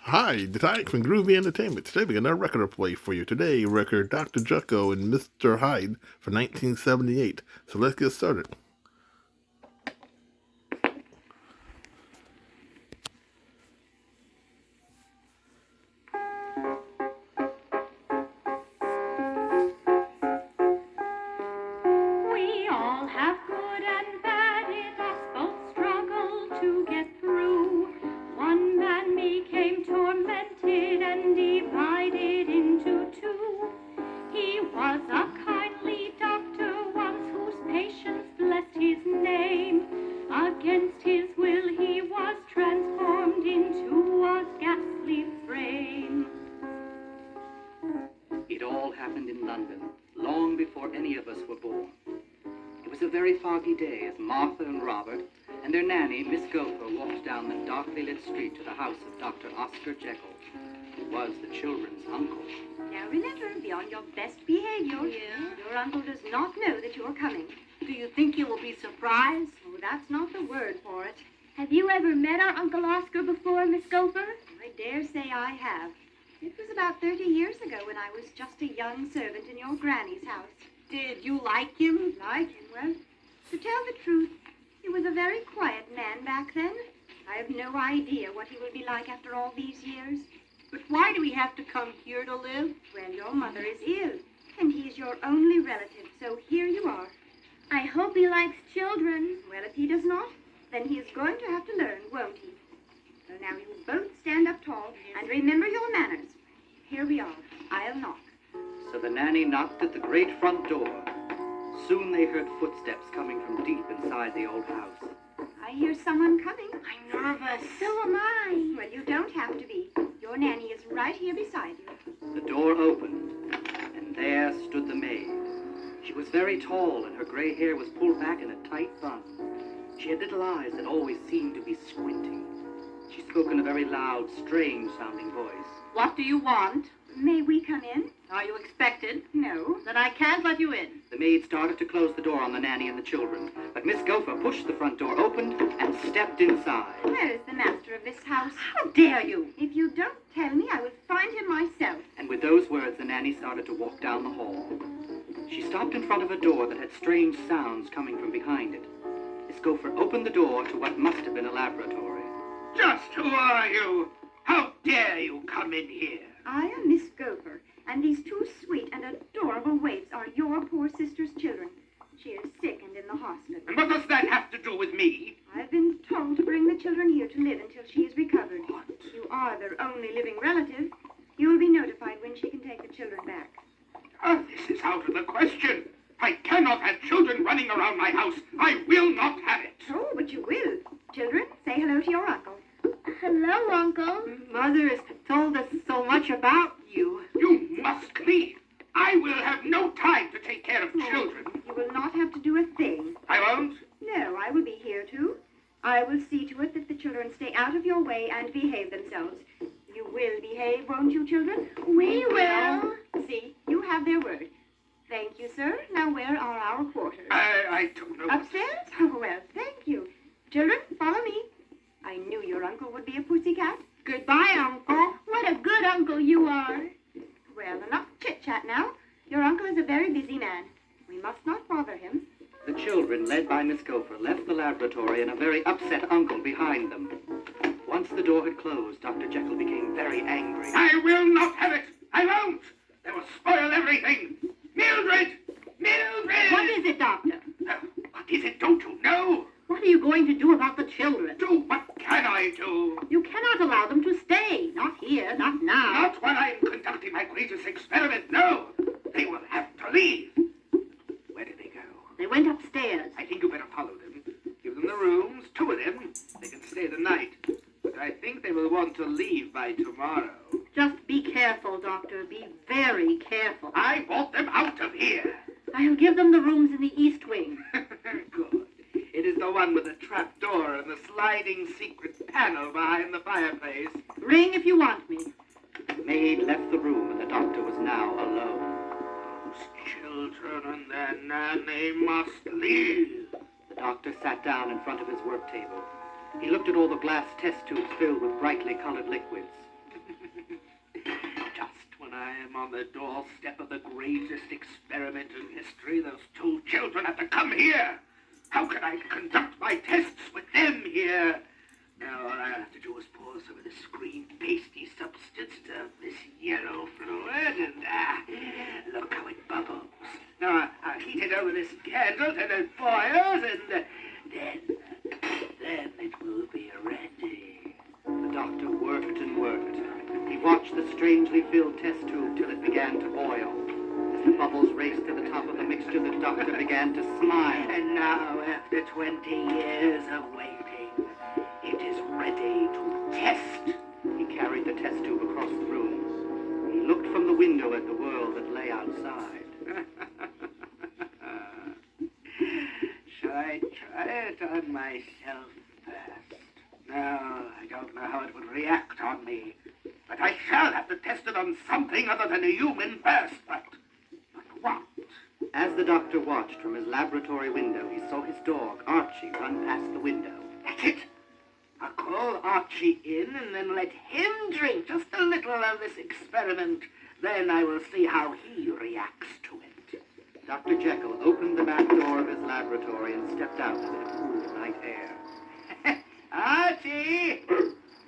Hi, Detective from Groovy Entertainment. Today we got another record to play for you. Today, record Dr. Jekyle and Mr. Hyde for 1978. So let's get started. We all have good and bad in us, both struggle to get through. One man became tormented and divided into two. He was a kindly doctor once whose patients blessed his name. Against his will he was transformed into a ghastly frame. It all happened in London, long before any of us were born. It was a very foggy day as Martha and Robert and their nanny, Miss Gopher, walked down the darkly lit street to the house of Dr. Oscar Jekyle, who was the children's uncle. Now remember, be on your best behavior. Yeah. Your uncle does not know that you are coming. Do you think you will be surprised? Oh, that's not the word for it. Have you ever met our Uncle Oscar before, Miss Gopher? I dare say I have. It was about 30 years ago when I was just a young servant in your granny's house. Did you like him? Like him? Well, to tell the truth, he was a very quiet man back then. I have no idea what he will be like after all these years. But why do we have to come here to live? Well, your mother is ill, and he's your only relative, so here you are. I hope he likes children. Well, if he does not, then he is going to have to learn, won't he? So now you both stand up tall and remember your manners. Here we are. I'll knock. So the nanny knocked at the great front door. Soon they heard footsteps coming from deep inside the old house. I hear someone coming. I'm nervous. So am I. Well, you don't have to be. Your nanny is right here beside you. The door opened, and there stood the maid. She was very tall, and her gray hair was pulled back in a tight bun. She had little eyes that always seemed to be squinting. She spoke in a very loud, strange-sounding voice. What do you want? May we come in? Are you expected? No. Then I can't let you in. The maid started to close the door on the nanny and the children, but Miss Gopher pushed the front door open and stepped inside. Where is the master of this house? How dare you? If you don't tell me, I will find him myself. And with those words, the nanny started to walk down the hall. She stopped in front of a door that had strange sounds coming from behind it. Miss Gopher opened the door to what must have been a laboratory. Just who are you? How dare you come in here? I am Miss Gopher, and these two sweet and adorable waifs are your poor sister's children. She is sick and in the hospital. And what does that have to do with me? I've been told to bring the children here to live until she is recovered. What? You are their only living relative. You will be notified when she can take the children back. Oh, this is out of the question. I cannot have children running around my house. I will not have it. Oh, but you will. Children, say hello to your uncle. Hello, Uncle. Mother has told us so much about you. You must leave. I will have no time to take care of children. You will not have to do a thing. I won't. No, I will be here too. I will see to it that the children stay out of your way and behave themselves. You will behave, won't you, children? We will. See, you have their word. Thank you, sir. Now, where are our quarters? I don't know. Upstairs? Oh, well, thank you. Children, follow me. I knew your uncle would be a pussycat. Goodbye, Uncle. What a good uncle you are. Well, enough chit-chat now. Your uncle is a very busy man. We must not bother him. The children, led by Miss Gopher, left the laboratory and a very upset uncle behind them. Once the door had closed, Dr. Jekyle became very angry. I will not have it. I won't. They will spoil everything. Mildred! Mildred! What is it, Doctor? What is it? Don't you know? What are you going to do about the children? Do what can I do? You cannot allow them to stay. Not here, not now. Not while I'm conducting my greatest experiment, no. They will have to leave. Where did they go? They went upstairs. I think you better follow them. Give them the rooms, two of them. They can stay the night. But I think they will want to leave by tomorrow. Just be careful, Doctor. Be very careful. I want them out of here. I'll give them the rooms in the east wing. Good. It is the one with the trap door and the sliding secret panel behind the fireplace. Ring if you want me. The maid left the room, and the doctor was now alone. Those children and their nanny must leave. The doctor sat down in front of his work table. He looked at all the glass test tubes filled with brightly colored liquids. Just when I am on the doorstep of the greatest experiment in history, those two children have to come here. How can I conduct my tests with them here? Now all I have to do is pour some of this green pasty substance to this yellow fluid, and look how it bubbles. Now I'll heat it over this candle till it boils, and then it will be ready. The doctor worked and worked. He watched the strangely filled test tube till it began to boil. As the bubbles raced to the top of the mixture, the doctor began to smile. And now, after 20 years of waiting, it is ready to test. He carried the test tube across the room. He looked from the window at the world that lay outside. Shall I try it on myself first? No, I don't know how it would react on me. But I shall have to test it on something other than a human first. But what? As the doctor watched from his laboratory window, he saw his dog, Archie, run past the window. That's it. I'll call Archie in and then let him drink just a little of this experiment. Then I will see how he reacts to it. Dr. Jekyll opened the back door of his laboratory and stepped out into the cool night air. Archie!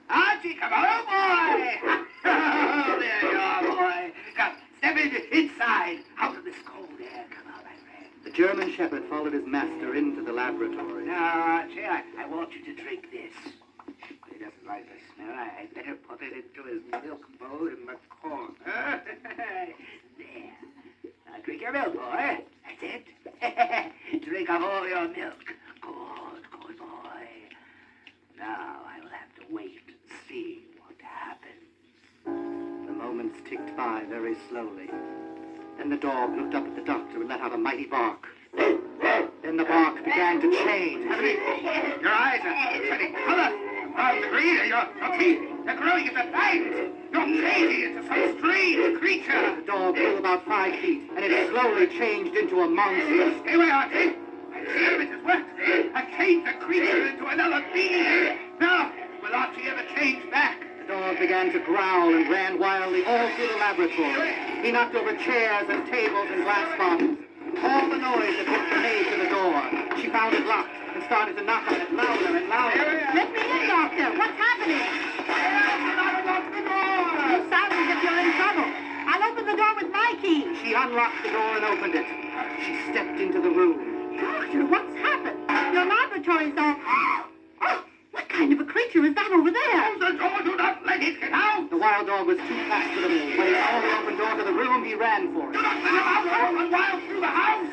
Archie, come on, boy! Oh, there you are, boy. Come, step inside, out of this cold air. Come on, my friend. The German shepherd followed his master into the laboratory. Now, Archie, I want you to drink this. He doesn't like the smell. I better put it into his milk bowl in the corner. There. Now, drink your milk, boy. That's it. Drink up all your milk. Good boy. Now I will have to wait and see what happens. The moments ticked by very slowly. Then the dog looked up at the doctor and let out a mighty bark. Then the bark began to change. Your eyes are turning color. The green of your teeth, they're growing into fangs. You're changing into some strange creature. The dog grew about 5 feet, and it slowly changed into a monster. Stay away, Archie. I see him, it has worked. I changed the creature into another being. Now, will Archie ever change back? The dog began to growl and ran wildly all through the laboratory. He knocked over chairs and tables and glass bottles. All the noise that was made to the door. She found it locked and started to knock on it louder and louder. Let me in, Doctor. What's happening? Unlock the door! You sound as if you're in trouble. I'll open the door with my key. She unlocked the door and opened it. She stepped into the room. Doctor, what's happened? Your laboratory's all... Oh, what kind of a creature is that over there? Close the door! Do not let it get out! The wild dog was too fast for the move. When he saw the open door to the room, he ran for Do it. not let him out! Run wild through the house!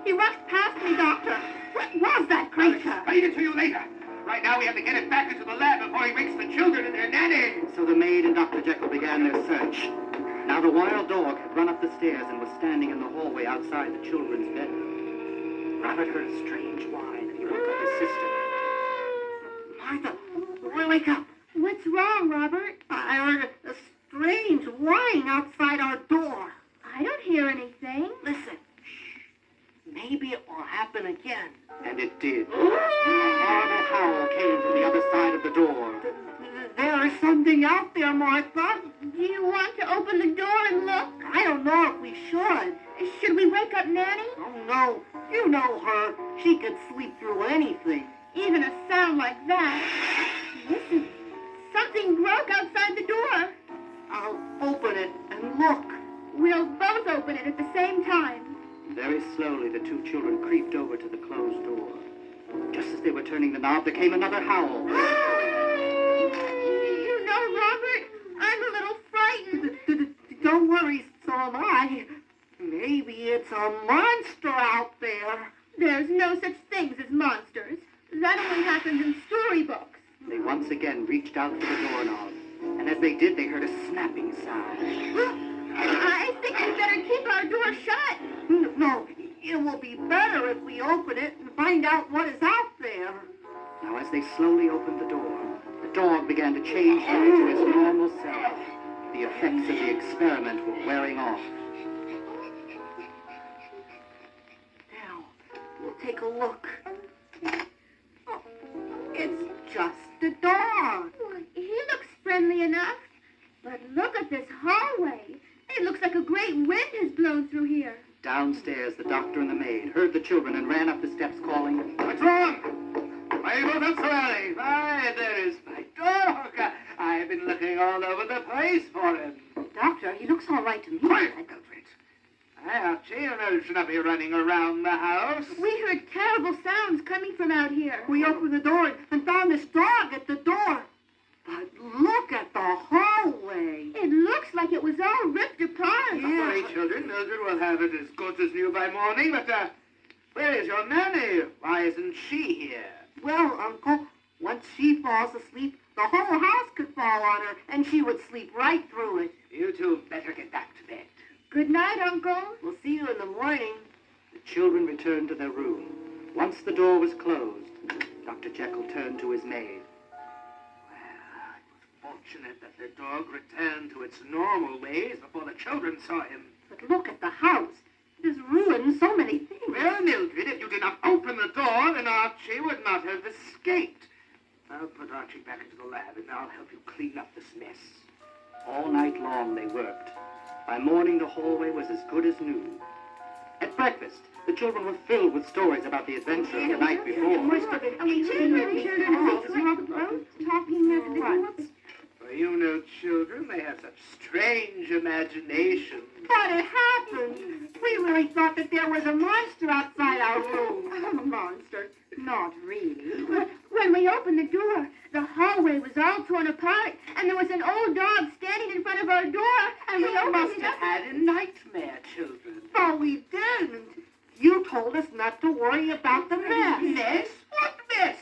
He rushed past me, Doctor. What was that I'll creature? explain it to you later. Right now, we have to get it back into the lab before he wakes the children and their nanny. So the maid and Dr. Jekyll began their search. Now the wild dog had run up the stairs and was standing in the hallway outside the children's bedroom. Robert heard a strange whine and he woke up his sister. Martha, wake up. What's wrong, Robert? I heard a strange whine outside our door. I don't hear anything. Listen. Maybe it will happen again. And it did. A horrible howl came from the other side of the door. There is something out there, Martha. Do you want to open the door and look? I don't know if we should. Should we wake up Nanny? Oh, no. You know her. She could sleep through anything. Even a sound like that. Listen, something broke outside the door. I'll open it and look. We'll both open it at the same time. Very slowly, the two children creeped over to the closed door. Just as they were turning the knob, there came another howl. You know, Robert, I'm a little frightened. Don't worry, so am I. Maybe it's a monster out there. There's no such things as monsters. That only happens in storybooks. They once again reached out for the doorknob, and as they did, they heard a snapping sound. I think we better keep our door shut. No, it will be better if we open it and find out what is out there. Now, as they slowly opened the door, the dog began to change into his normal self. The effects of the experiment were wearing off. Now, we'll take a look. Oh, it's just a dog. He looks friendly enough. But look at this hallway. It looks like a great wind has blown through here. Downstairs, the doctor and the maid heard the children and ran up the steps calling, What's wrong? Why are you both up so early? Why, there is my dog. I've been looking all over the place for him. Doctor, he looks all right to me. Quiet, Mildred. Archie, you should not be running around the house. We heard terrible sounds coming from out here. We opened the door and found this dog at the door. But look at the hallway. It looks like it was all ripped apart. Sorry, children. Mildred will have it as good as new by morning, but, where is your nanny? Why isn't she here? Well, Uncle, once she falls asleep, the whole house could fall on her, and she would sleep right through it. You two better get back to bed. Good night, Uncle. We'll see you in the morning. the children returned to their room. Once the door was closed, Dr. Jekyll turned to his maid. Well, it was fortunate that the dog returned to its normal ways before the children saw him. But look at the house. It has ruined so many things. Well, Mildred, if you did not open the door, then Archie would not have escaped. I'll put Archie back into the lab, and I'll help you clean up this mess. All night long they worked. By morning, the hallway was as good as new. At breakfast, the children were filled with stories about the adventure of the night before. For you know, children, they have such strange imaginations. But it happened. We really thought that there was a monster outside our room. A monster? Not really. When we opened the door, the hallway was all torn apart, and there was an old dog standing in front of our door, and we must have had a nightmare, children. But we didn't. You told us not to worry about the mess. Mess? What mess?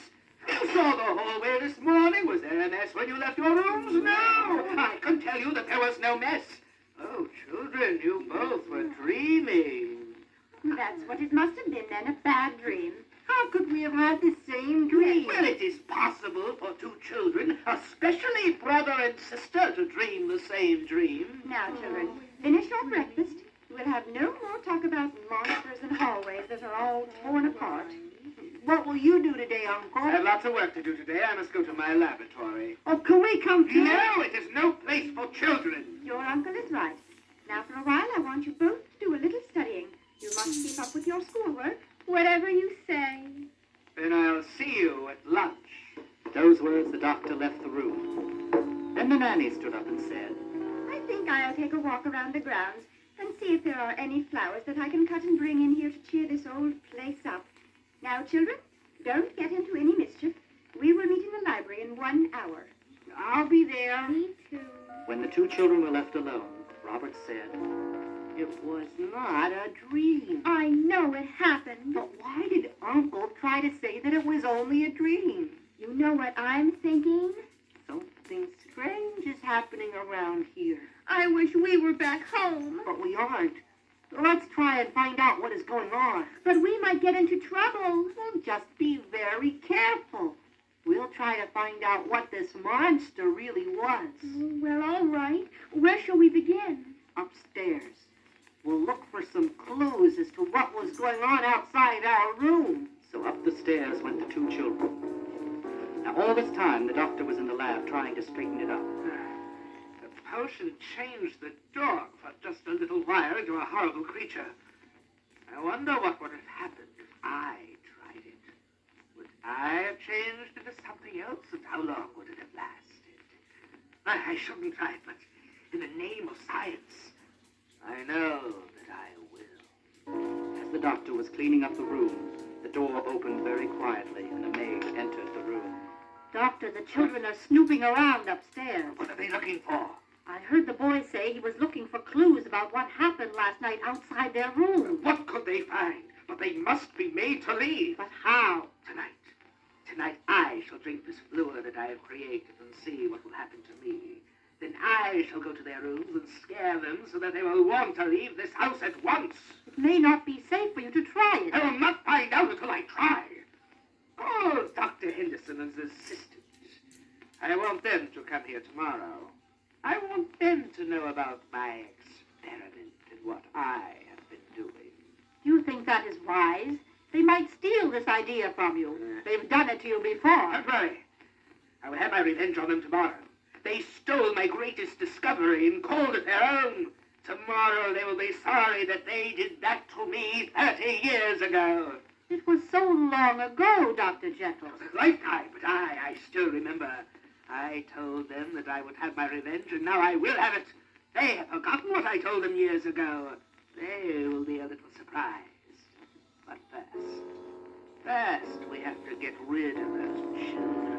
You saw the hallway this morning. Was there a mess when you left your rooms? No. I can tell you that there was no mess. Oh, children, you both were dreaming. That's what it must have been then, a bad dream. How could we have had the same dream? Well, it is possible for two children, especially brother and sister, to dream the same dream. Now, children, finish your breakfast. We'll have no more talk about monsters and hallways that are all torn apart. What will you do today, Uncle? I have lots of work to do today. I must go to my laboratory. Oh, can we come too? No, it is no place for children. Your uncle is right. Now, for a while, I want you both to do a little studying. You must keep up with your schoolwork. Whatever you say. Then I'll see you at lunch. With those words, the doctor left the room. Then the nanny stood up and said, I think I'll take a walk around the grounds and see if there are any flowers that I can cut and bring in here to cheer this old place up. Now, children, don't get into any mischief. We will meet in the library in 1 hour. I'll be there. Me too. When the two children were left alone, Robert said, It was not a dream. I know it happened. But why did Uncle try to say that it was only a dream? You know what I'm thinking? Something strange is happening around here. I wish we were back home. But we aren't. Let's try and find out what is going on. But we might get into trouble. Well, just be very careful. We'll try to find out what this monster really was. Well, all right. Where shall we begin? Upstairs. We'll look for some clues as to what was going on outside our room. So up the stairs went the two children. Now all this time, the doctor was in the lab trying to straighten it up. The potion changed the dog for just a little while into a horrible creature. I wonder what would have happened if I tried it. Would I have changed into something else, and how long would it have lasted? I shouldn't try it, but in the name of science, I know that I will. As the doctor was cleaning up the room, the door opened very quietly and a maid entered the room. Doctor, the children are snooping around upstairs. What are they looking for? I heard the boy say he was looking for clues about what happened last night outside their room. What could they find? But they must be made to leave. But how? Tonight I shall drink this fluid that I have created and see what will happen to me. Then I shall go to their rooms and scare them so that they will want to leave this house at once. It may not be safe for you to try it. I will not find out until I try. Call Dr. Henderson and his assistant. I want them to come here tomorrow. I want them to know about my experiment and what I have been doing. You think that is wise? They might steal this idea from you. They've done it to you before. Don't worry. I will have my revenge on them tomorrow. They stole my greatest discovery and called it their own. Tomorrow they will be sorry that they did that to me 30 years ago. It was so long ago, Dr. Jekyll. It was a lifetime, but I still remember. I told them that I would have my revenge, and now I will have it. They have forgotten what I told them years ago. They will be a little surprised. But first we have to get rid of those children.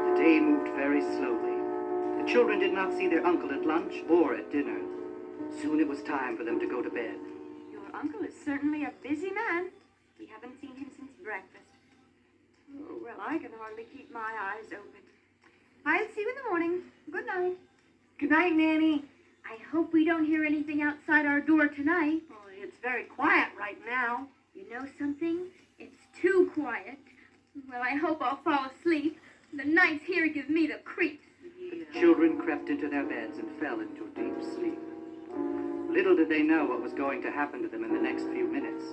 The day moved very slowly. The children did not see their uncle at lunch or at dinner. Soon it was time for them to go to bed. Your uncle is certainly a busy man. We haven't seen him since breakfast. Oh, well, I can hardly keep my eyes open. I'll see you in the morning. Good night. Good night, Nanny. I hope we don't hear anything outside our door tonight. Oh, it's very quiet right now. You know something? It's too quiet. Well, I hope I'll fall asleep. The nights here give me the creeps. The children crept into their beds and fell into deep sleep. Little did they know what was going to happen to them in the next few minutes.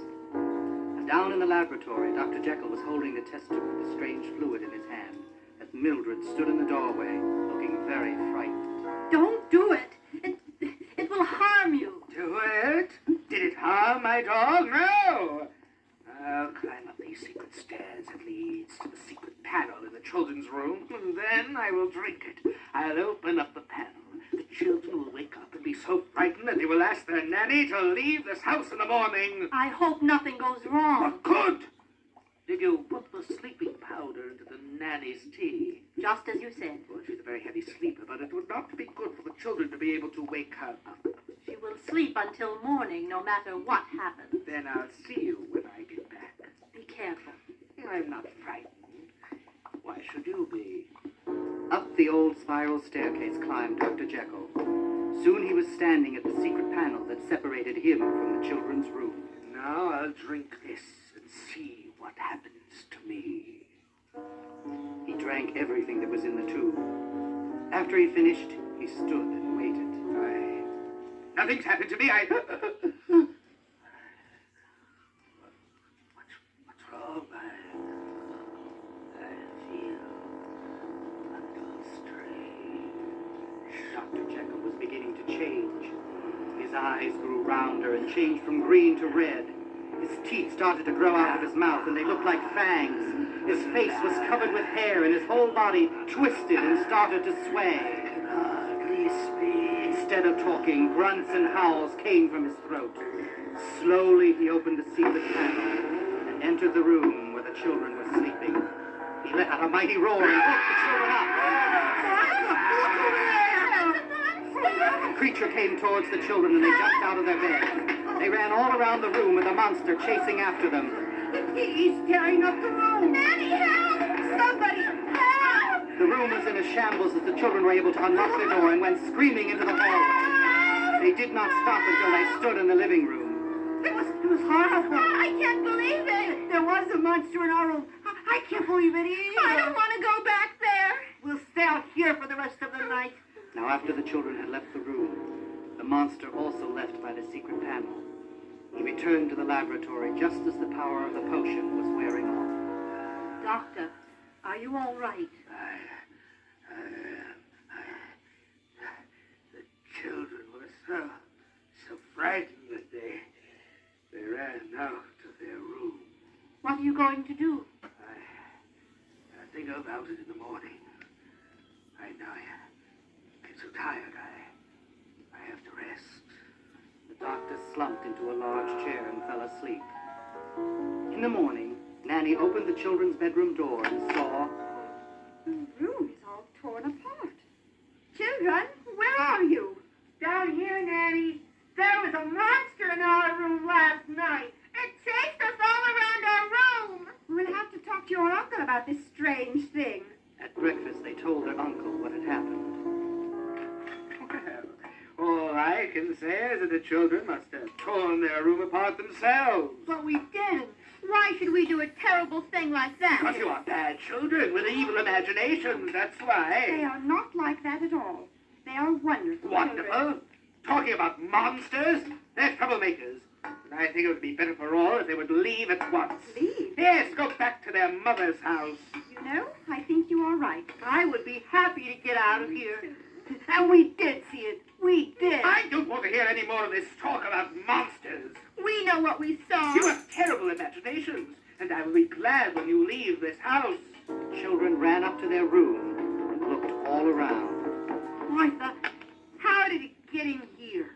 Down in the laboratory, Dr. Jekyll was holding the test tube with a strange fluid in his hand as Mildred stood in the doorway, looking very frightened. Don't do it. It will harm you. Do it? Did it harm my dog? No! I'll climb up these secret stairs that leads to the secret panel in the children's room, and then I will drink it. I'll open up the panel. The children will wake up and be so frightened that they will ask their nanny to leave this house in the morning. I hope nothing goes wrong. What good? Did you put the sleeping powder into the nanny's tea? Just as you said. Well, she's a very heavy sleeper, but it would not be good for the children to be able to wake her up. She will sleep until morning, no matter what happens. Then I'll see you when I get back. Be careful. I'm not frightened. Why should you be? Up the old spiral staircase climbed Dr. Jekyll. Soon he was standing at the secret panel that separated him from the children's room. Now I'll drink this and see what happens to me. He drank everything that was in the tube. After he finished, he stood and waited. Nothing's happened to me. What's wrong? I feel a little strange. Dr. Jekyll was beginning to change. His eyes grew rounder and changed from green to red. His teeth started to grow out of his mouth, and they looked like fangs. His face was covered with hair, and his whole body twisted and started to sway. I can hardly speak. Instead of talking, grunts and howls came from his throat. Slowly, he opened the secret panel and entered the room where the children were sleeping. He let out a mighty roar and woke the children up. The creature came towards the children, and they jumped out of their beds. They ran all around the room with the monster chasing after them. He's tearing up the room. Nanny, help! Somebody, help! The room was in a shambles as the children were able to unlock their door and went screaming into the hallway. They did not stop until they stood in the living room. It was horrible. I can't believe it. There was a monster in our room. I can't believe it either. I don't want to go back there. We'll stay out here for the rest of the night. Now, after the children had left the room, the monster also left by the secret panel. He returned to the laboratory just as the power of the potion was wearing off. Doctor, are you all right? The children were so frightened that they ran out of their room. What are you going to do? I think about it in the morning. Right now, I'm so tired. I have to rest. The doctor slumped into a large chair and fell asleep. In the morning, Nanny opened the children's bedroom door and saw... The room is all torn apart. Children, where are you? Down here, Nanny. There was a monster in our room last night. It chased us all around our room. We'll have to talk to your uncle about this strange thing. At breakfast, they told their uncle what had happened. Well, all I can say is that the children must have torn their room apart themselves. But we didn't. Why should we do a terrible thing like that? Because you are bad children with evil imaginations, that's why. They are not like that at all. They are wonderful. Wonderful. Talking about monsters, they're troublemakers. And I think it would be better for all if they would leave at once. Leave? Yes, go back to their mother's house. You know, I think you are right. I would be happy to get out of here. And we did see it. We did. I don't want to hear any more of this talk about monsters. We know what we saw. You have terrible imaginations, and I will be glad when you leave this house. The children ran up to their room and looked all around. Martha, how did it get in here?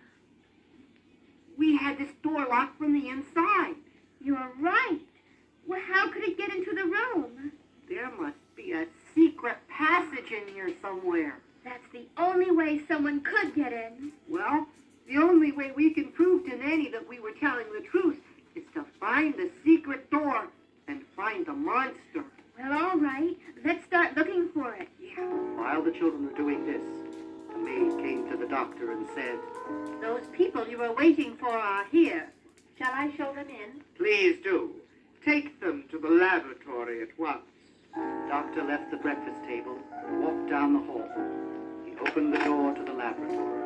We had this door locked from the inside. You're right. Well, how could it get into the room? There must be a secret passage in here somewhere. That's the only way someone could get in. Well, the only way we can prove to Nanny that we were telling the truth is to find the secret door and find the monster. Well, all right. Let's start looking for it. Yeah. While the children were doing this, the maid came to the doctor and said, Those people you were waiting for are here. Shall I show them in? Please do. Take them to the laboratory at once. the doctor left the breakfast table and walked down the hall. He opened the door to the laboratory.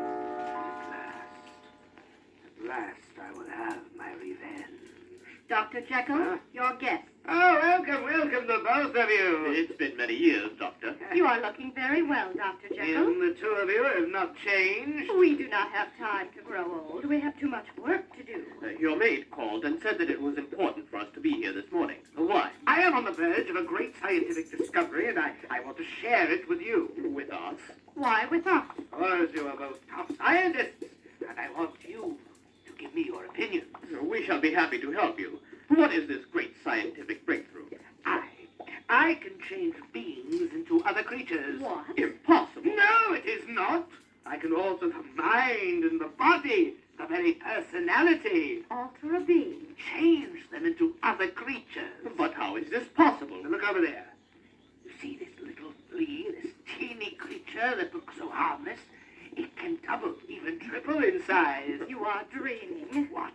At last I will have my revenge. Dr. Jekyle, your guest. Oh, welcome to both of you. It's been many years, Doctor. You are looking very well, Dr. Jekyle. And the two of you have not changed. We do not have time to grow old. We have too much work to do. Your maid called and said that it was important for us to be here this morning. Why? I am on the verge of a great scientific discovery, and I want to share it with you. With us? Why with us? Because you are both top scientists, and I want you to give me your opinion. We shall be happy to help you. What is this great scientific breakthrough? I can change beings into other creatures. What? Impossible. No, it is not. I can alter the mind and the body, the very personality. Alter a being. Change them into other creatures. But how is this possible? Now look over there. You see this little flea, this teeny creature that looks so harmless? It can double, even triple in size. You are dreaming. Watch.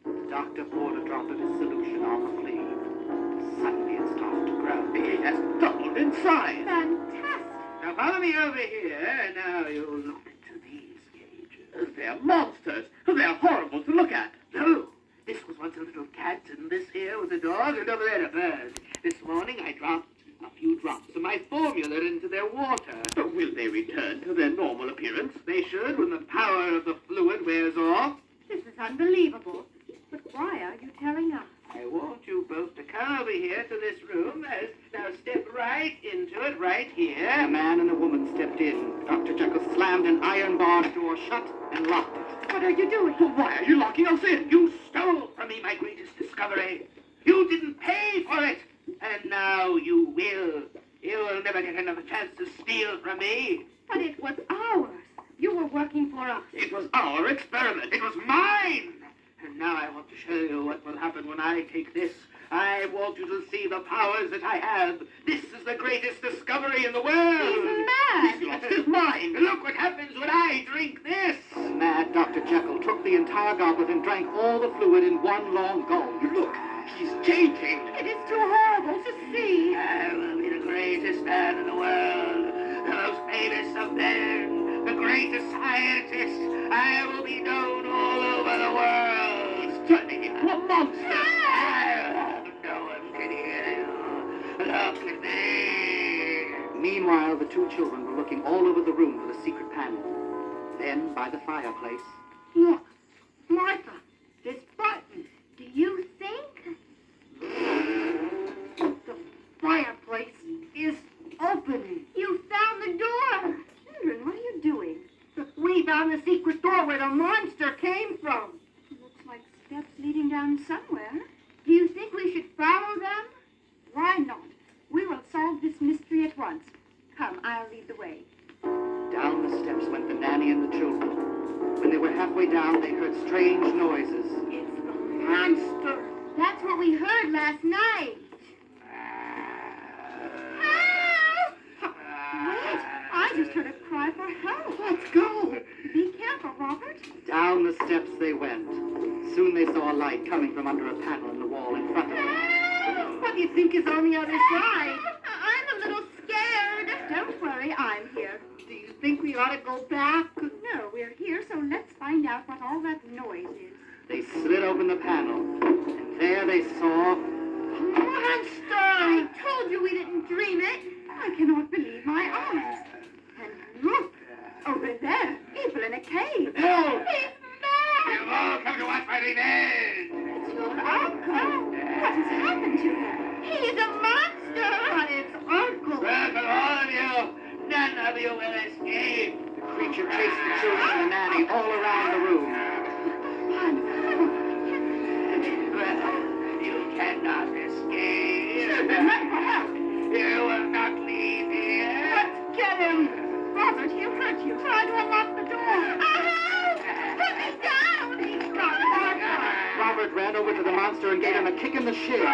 The doctor poured a drop of his solution on the flea. Suddenly it started to grow. It has doubled in size. Fantastic. Now follow me over here. Now you look into these cages. They're monsters. They're horrible to look at. No, this was once a little cat, and this here was a dog, and over there a bird. This morning I dropped a few drops of my formula into their water. Will they return to their normal appearance? They should when the power of the fluid wears off. This is unbelievable. But why are you telling us? I want you both to come over here to this room. Now step right into it, right The here. man and the woman stepped in. Dr. Jekyll slammed an iron-barred door shut and locked it. What are you doing? Why are you locking us in? You stole from me my greatest discovery. You didn't pay for it. And now you will. You will never get another chance to steal from me. But it was ours. You were working for us. It was our experiment. It was mine. And now I want to show you what will happen when I take this. I want you to see the powers that I have. This is the greatest discovery in the world. He's mad. This lot is mine. Look what happens when I drink this. The mad Dr. Jekyll took the entire goblet and drank all the fluid in one long gulp. Look, he's changing. It is too horrible to see. I will be the greatest man in the world, the most famous of men, the greatest scientist. I will be known all over the world. He's turning into a monster. No one can hear you. Look at me. Meanwhile, the two children were looking all over the room for the secret panel. Then, by the fireplace, Look, Martha, this button. Do you think? The fireplace is opening. You found the door. Children, what are you doing? We found the secret door where the monster came from. Looks like steps leading down somewhere. Do you think we should follow them? Why not? We will solve this mystery at once. Come, I'll lead the way. down the steps went the nanny and the children. When they were halfway down, they heard strange noises. It's the monster. That's what we heard last night. Help! Wait, I just heard a cry for help. Let's go. Be careful, Robert. Down the steps they went. Soon they saw a light coming from under a panel in the wall in front of them. What do you think is on the other side? I'm a little scared. Don't worry, I'm here. Do you think we ought to go back? No, we're here, so let's find out what all that noise is. They slid open the panel, and there they saw... Monster! I told you we didn't dream it. I cannot believe my eyes. And look, over there, people in a cave. No! He's You've mad! all come to watch my revenge! It's your uncle. What has happened to him? He's a monster. But it's Uncle. Well, for all of you, none of you will escape. The creature chased the children and the nanny all around the room. Well, you cannot escape. You will not leave here. Let's get him. Robert, he'll hurt you. Try to unlock the door. Put me down. He's got Martha. Robert ran over to the monster and gave him a kick in the shin. The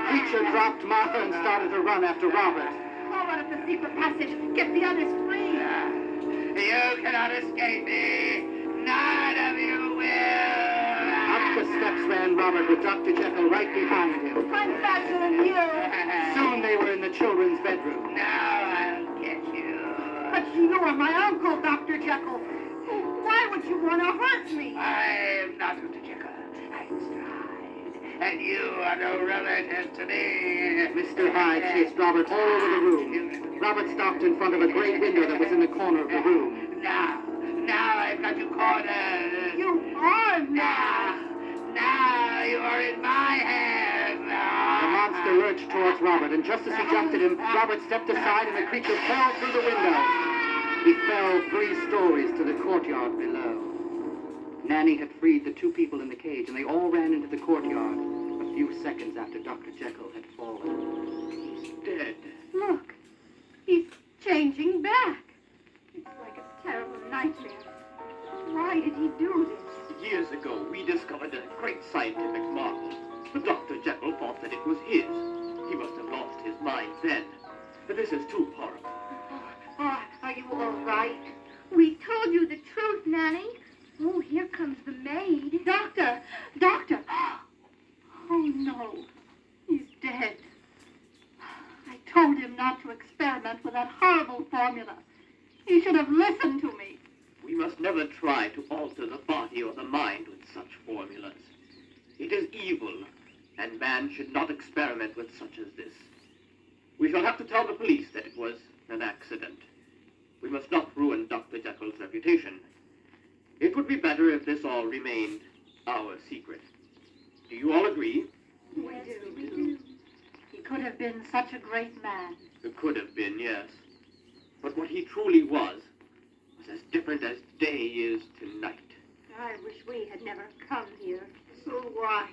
creature dropped Martha and started to run after Robert. Call out of the secret passage. Get the others free. You cannot escape me. None of you will. Up the steps ran Robert with Dr. Jekyll right behind him. I'm faster than you. Soon they were in the children's bedroom. Now I'll get you. But you are my uncle, Dr. Jekyll. Why would you want to hurt me? I'm not Dr. Jekyll. I'm Mr. Hyde. And you are no relative to me. Mr. Hyde chased Robert all over the room. Robert stopped in front of a great window that was in the corner of the room. Now I've got you cornered. You are mad. Now you are in my hands. The monster lurched towards Robert, and just as he jumped at him, Robert stepped aside and the creature fell through the window. He fell 3 stories to the courtyard below. Nanny had freed the 2 people in the cage, and they all ran into the courtyard a few seconds after Dr. Jekyll had fallen. He's dead. Look, he's changing back. It's like a terrible nightmare. Why did he do this? Years ago, we discovered a great scientific marvel. But Dr. Jekyll thought that it was his. He must have lost his mind then. But this is too horrible. Oh, are you all right? We told you the truth, Nanny. Oh, here comes the maid. Doctor! Oh, no. He's dead. I told him not to experiment with that horrible formula. He should have listened to me. We must never try to alter the body or the mind with such formulas. It is evil, and man should not experiment with such as this. We shall have to tell the police that it was an accident. We must not ruin Dr. Jekyll's reputation. It would be better if this all remained our secret. Do you all agree? We do. He could have been such a great man. It could have been, yes. But what he truly was as different as day is to night. I wish we had never come here. So why?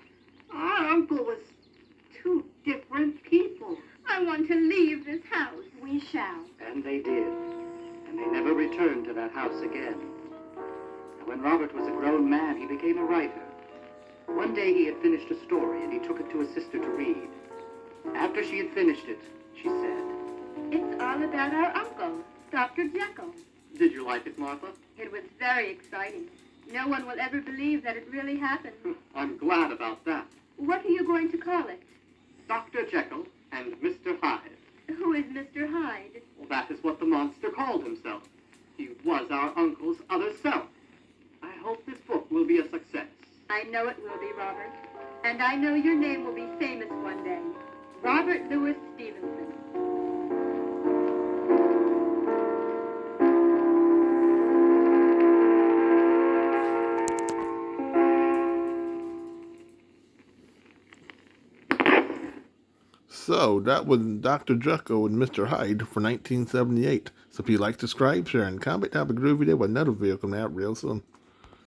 Our uncle was 2 different people. I want to leave this house. We shall. And they did. And they never returned to that house again. And when Robert was a grown man, he became a writer. One day he had finished a story, and he took it to his sister to read. After she had finished it, she said, It's all about our uncle, Dr. Jekyll. Did you like it, Martha? It was very exciting. No one will ever believe that it really happened. I'm glad about that. What are you going to call it? Dr. Jekyll and Mr. Hyde. Who is Mr. Hyde? Well, that is what the monster called himself. He was our uncle's other self. I hope this book will be a success. I know it will be, Robert. And I know your name will be famous one day. Robert Louis Stevenson. So that was Dr. Jekyll and Mr. Hyde for 1978. So if you like, subscribe, share, and comment. Have a groovy day with another video coming out real soon.